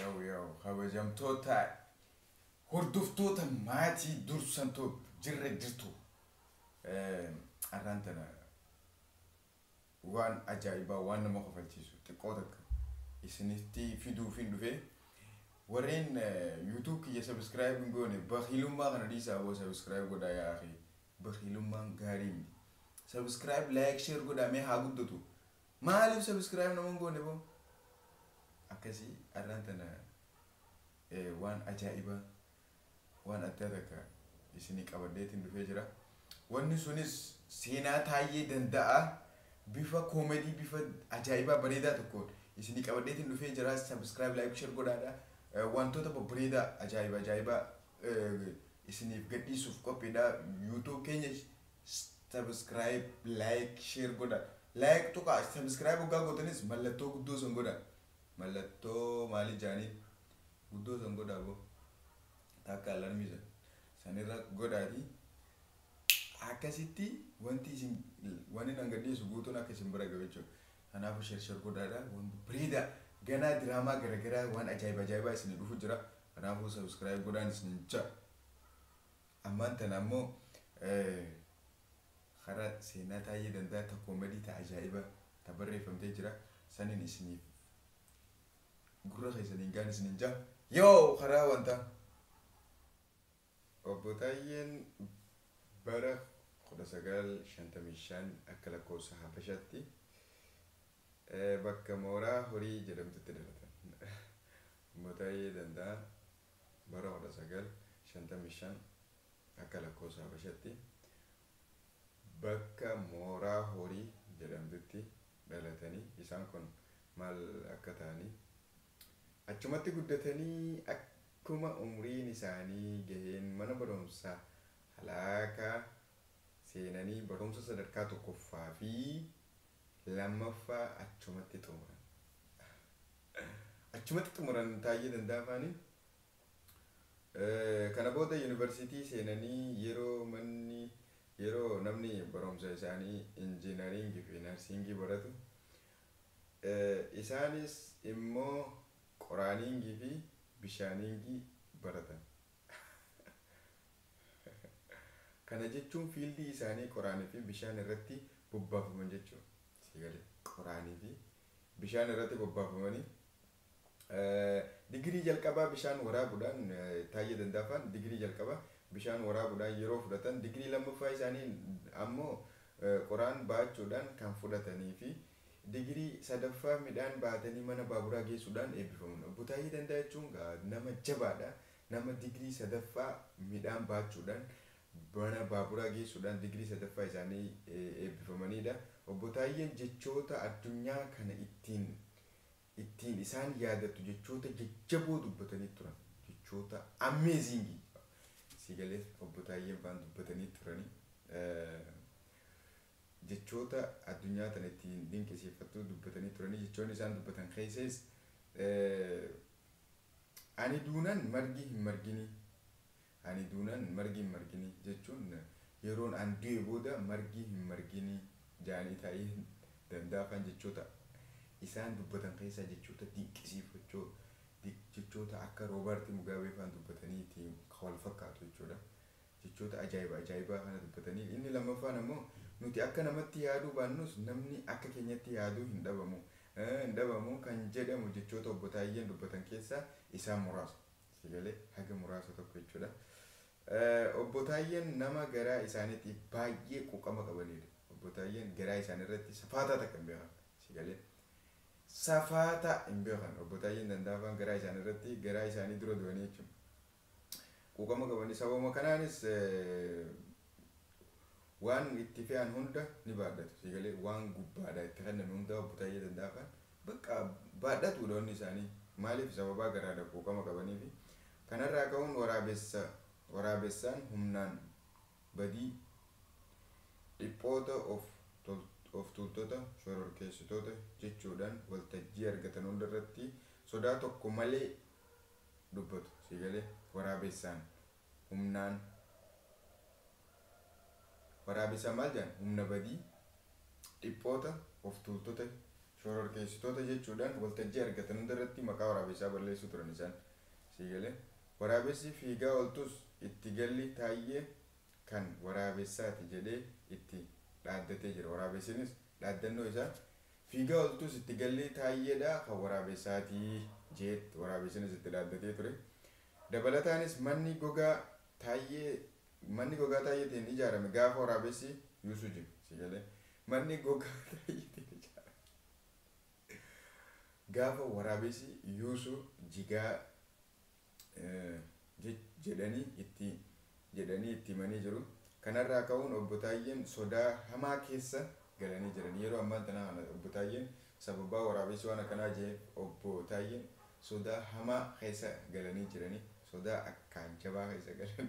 Yoo kabajamtoota hordoftoota maatii dursantuu jirre jirtu arraan tana waan ajaa'ibaa waan nama kofalchiisu xiqqoo takka isinitti fiduufin dhufe warreen YouTube kiyya subscribe hin goone bakhilummaa kana dhiisaa boo subscribe godhaa yaa akhi bakhilummaan gaarii miti subscribe like share godhaa mee haa guddatu maaliif subscribe nama hin goone boo akkasii arraan tana waan ajaa'ibaa waan adda takka isinii qabadheetiin dhufee jira wanni sunis seenaa taayee danda'a bifa koomedii bifa ajaa'ibaa bareedaa tokkoon isinii qabadheetiin dhufee jira subscribe like share godhaadha wantoota babbareedaa ajaa'ibaa isiniif gadhiisuuf qophiidha YouTube keenya subscribe like share godha like tuqa subscribe waggaa gootanis mallattoo guddoo san godha mallattoo maali jaanii guddoo san godha boo takka alarmiisa sanirra godhaati akkasitti wanti isin wani nan gadhiisu guutuun akka isin bira gahe jechuudha kanaafu share godhaadha waan bareedaa ganaa diraamaa garagaraa waan ajaa'ibaa isin dhufu jira kanaafu subscribe godhaan isin jaa ammaan tana ammoo karaa seenaa taayee danda'a ta koomedii ta ajaa'ibaa ta barreeffamtee jira saniin isiniif gurra keessaniin gaan isinin jaa yoo karaa wanta obbo Taayyeen bara 1955 akka lakkoofsa Habashaatti bakka mooraa horii jedhamtutti dhalatan. Obbo Taayyee Danda'a bara 1955 akka lakkoofsa Habashaatti bakka mooraa horii jedhamtutti dhalatanii isaan kun maal akka ta'anii achumatti guddatanii akkuma umriin isaanii gaheen mana barumsaa halaakaa seenanii barumsa sadarkaa tokkoffaa fi lammaffaa achumatti xumuran Taayyee Danda'aa faanii kana booda yuunivarsiitii seenanii yeroo namni barumsa isaanii injiinaringii fi narsingii baratu isaanis immoo qoraaningii fi bishaaningii baratan kana jechuun fiildii isaanii qoraanii fi bishaan irratti bobbaafaman jechuudha. Sigalee qoraanii fi bishaan irratti bobbaafamanii digirii jalqabaa bishaan waraabuudhaan Taayyee Danda'aa digirii jalqabaa bishaan waraabuudhaan yeroo fudhatan digirii lammaffaa isaanii ammoo qoraan baachuudhaan kan fudhatanii fi digirii sadaffaa midhaan baatanii mana baaburaa geessuudhaan eebbifaman. Obbo Taayyee Danda'aa jechuun nama jabaadha. Nama digirii sadaffaa midhaan baachuudhaan mana baaburaa geessuudhaan digirii sadaffaa isaanii eebbifamanidha. Obbo Taayyeen jechoota addunyaa kana ittiin isaan yaadatu jechoota jajjaboo dubbatanii turan. Jechoota amazing sigalee Obbo Taayyeen faan dubbatanii turanii jechoota addunyaa tana ittiin dinqisiifattuu dubbatanii turanii jechoonni isaan dubbatan keessas ani duunan margi hin margini ani duunan margi hin margini jechuun yeroon an du'e booda margi hin margini jaanii Taayyee Danda'aa jechoota isaan dubbatan keessaa jechoota dinqisiifachoo jechoota akka Rooberti Mugaabee faan dubbatanii ittiin wal fakkaatu jechuudha. Jechoota ajaa'ibaa kana dubbatanii inni lammaffaan ammoo nuti akka namatti yaaduu baannus namni akka keenyatti yaaduu hin dhabamu kan jedhamu jechoota Obbo Taayyeen dubbatan keessaa isaan muraasa. Sigalee haga muraasa tokko jechuudha. Obbo Taayyeen nama garaa isaaniitti baay'ee quuqama qabanidha. Obbo Taayyeen garaa isaanii irratti safaataa takka hin beekan. Sigalee safaataa hin beekan. Obbo Taayyeen Danda'aa garaa isaanii irratti garaa isaanii dura du'anii jechuudha. Quuqama qabanii sababa kanaanis waan itti fe'an hunda ni baadhatu. Sigalee waan gubbaadha itti kennan hunda Obbo Taayyee Danda'aa bakka baadhatu loonni isaanii maaliif sababaa garaadha quuqama qabaniifi kanarraa ka'uun waraabessaan humnaan badii dhiphoota of tuultota shororkeessitoota jechuudhaan waltajjii argatan hundarratti sodaa tokko malee dubbatu. Sigalee waraabessaan humnaan waraabessaan maal jedhan humna badii dhiphoota of tuultota shororkeessitoota jechuudhaan waltajjii argatan hundarratti maqaa waraabessaa balleessuu turan isaan siigalee waraabessi fiigaa oltus itti galli taayee kan waraabessaati jedhee itti dhaaddatee jira waraabessinis dhaaddannoo isaa fiigaa oltus itti galli taayeedha kan waraabessaati jeet waraabessinis itti dhaaddatee ture dabalataanis manni gogaa taayeetiin ijaarame gaafa waraabessi yuusuu jiru siigalee manni gogaa taayeetiin gaafa waraabessi yuusuu jigaa jedhanii itti manii jiru kanarraa ka'uun obbo Taayyeen sodaa hamaa keessa galanii jiran yeroo ammaan tana obbo Taayyeen sababaa waraabessi waan akkanaa jee obbo Taayyeen sodaa hamaa keessa galanii jiranii sodaa akkaan jabaa keessa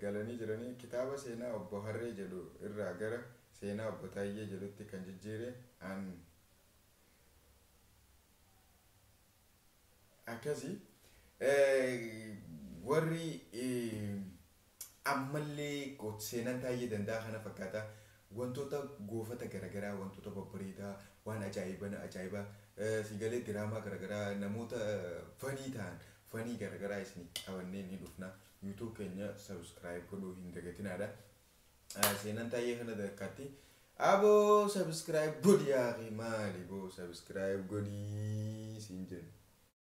galanii jiranii kitaaba seenaa obbo Harree jedhu irraa gara seenaa obbo Taayyee jedhutti kan jijjiire akkasii warri ammallee seenaan Taayyee danda'a kana fakkaata wantoota goofata garagaraa wantoota babbareedaa waan ajaa'ibaa siigalee diraamaa garagaraa namoota fanii ta'an fanii garagaraa isin qabannee ni dhufna YouTube keenya subscribe godhuu hin dagatinaadha seenaan Taayyee kana dakkaatti aboo subscribe godhi yaa maali boo subscribe godhi siin jedhu